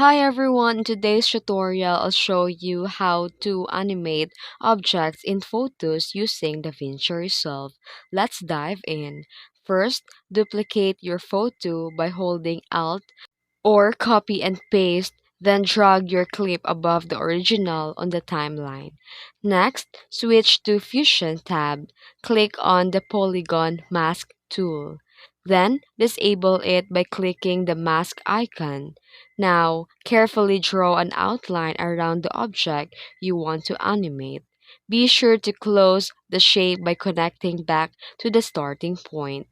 Hi everyone, in today's tutorial I'll show you how to animate objects in Photos using DaVinci Resolve. Let's dive in. First, duplicate your photo by holding Alt or copy and paste, then drag your clip above the original on the timeline. Next, switch to Fusion tab. Click on the Polygon Mask tool. Then, disable it by clicking the mask icon. Now, carefully draw an outline around the object you want to animate. Be sure to close the shape by connecting back to the starting point.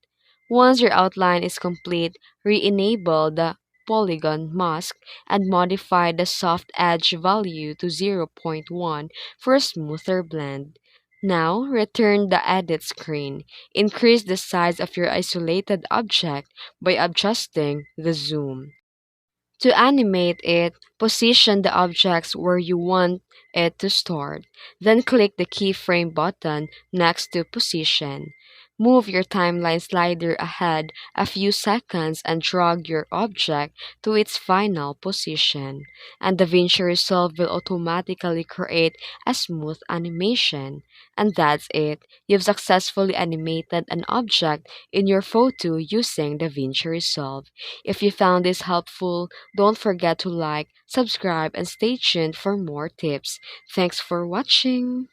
Once your outline is complete, re-enable the polygon mask and modify the soft edge value to zero point 0.1 for a smoother blend. Now, return the edit screen. Increase the size of your isolated object by adjusting the zoom. To animate it, position the objects where you want it to start. Then click the keyframe button next to position. Move your timeline slider ahead a few seconds and drag your object to its final position. And DaVinci Resolve will automatically create a smooth animation. And that's it. You've successfully animated an object in your photo using DaVinci Resolve. If you found this helpful, don't forget to like, subscribe, and stay tuned for more tips. Thanks for watching.